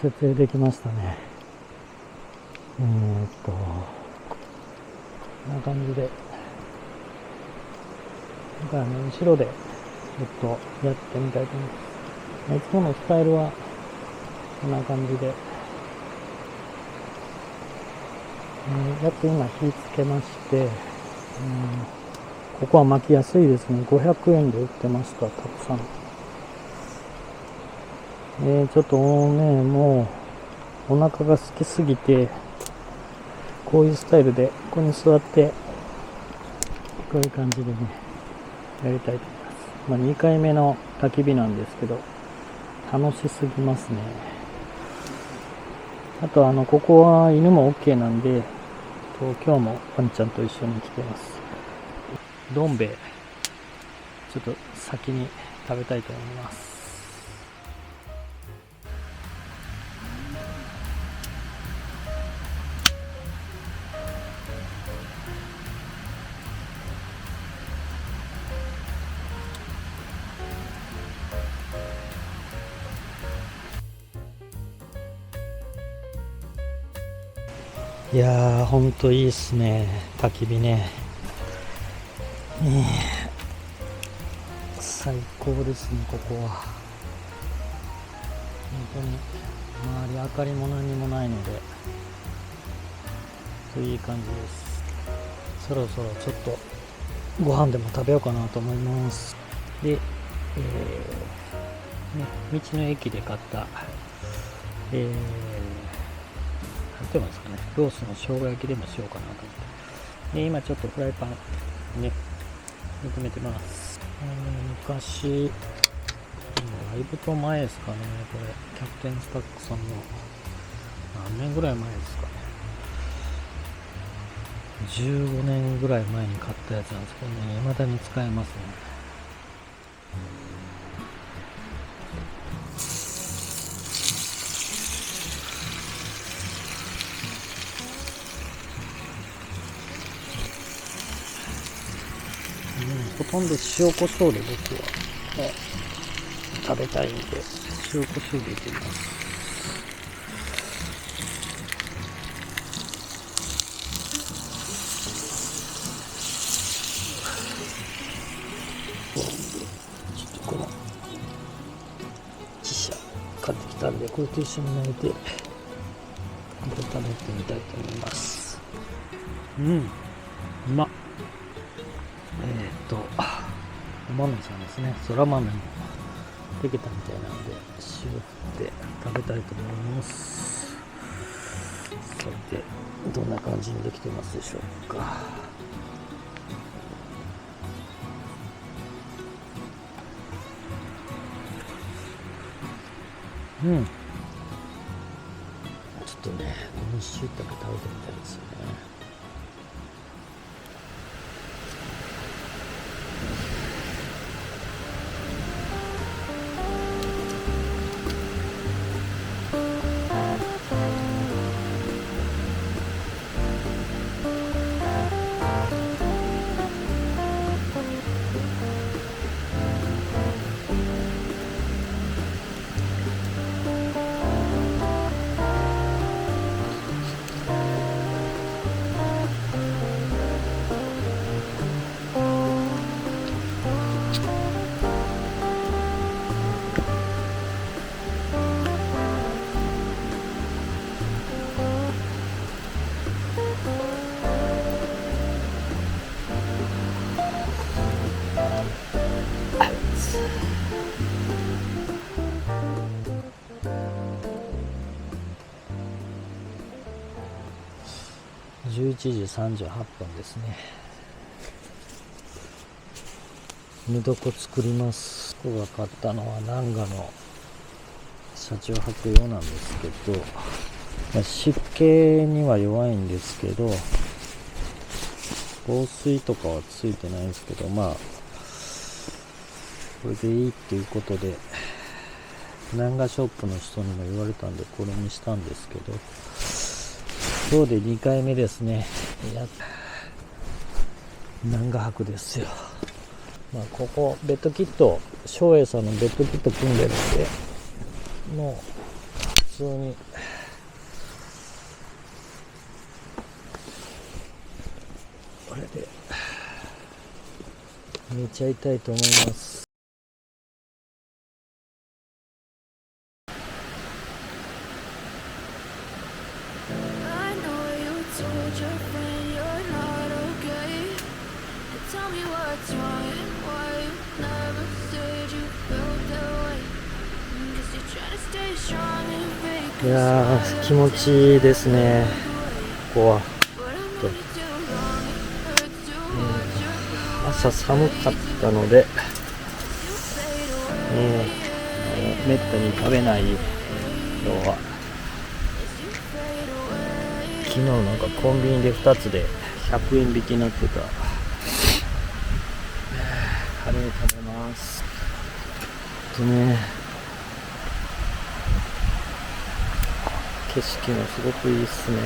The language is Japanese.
設営できましたね。こんな感じで、後ろでちょっとやってみたいと思います。いつものスタイルはこんな感じで、やっと今火つけまして、ここは巻きやすいですね。500円で売ってました、たくさん。ちょっとね、もうお腹が空きすぎて、こういうスタイルでここに座って、こういう感じでね、やりたいと思います。2回目の焚き火なんですけど、楽しすぎますね。あとここは犬も OK なんで、今日もワンちゃんと一緒に来てます。どん兵衛、ちょっと先に食べたいと思います。いやー、ほんといいっすね、焚き火ね。最高ですね、ここは。本当に周り明かりも何もないので、いい感じです。そろそろちょっとご飯でも食べようかなと思います。で、道の駅で買った、なんて言うんですかね、ロースの生姜焼きでもしようかなと思って。で、今ちょっとフライパンね、煮詰めてます。昔、だいぶと前ですかね、これ、キャプテンスタックさんの、何年ぐらい前ですかね。15年ぐらい前に買ったやつなんですけどね、未だに使えますね。ほとんど塩コショウで僕は、食べたいんで、塩コショウでいきます。ちょっとこの自社買ってきたんで、これと一緒に焼いて、食べてみたいと思います。うまっ。お豆さんですね、そら豆もできたみたいなので、塩振って食べたいと思います。さて、どんな感じにできてますでしょうか。ちょっとね、この椎茸食べてみたいですよね。11時38分ですね。寝床作ります。僕が買ったのは南賀の車中泊用なんですけど、湿気には弱いんですけど、防水とかはついてないんですけど、これでいいっていうことで、南賀ショップの人にも言われたんでこれにしたんですけど、今日で2回目ですね。南賀泊ですよ。ここベッドキット、照英さんのベッドキット組んでるんで、も通にこれで寝ちゃいたいと思います。いやー、気持ちいいですね、ここは。朝寒かったので、めったに食べないのは、昨日なんかコンビニで2つで100円引きになってたカレー食べます。景色もすごくいいっすね。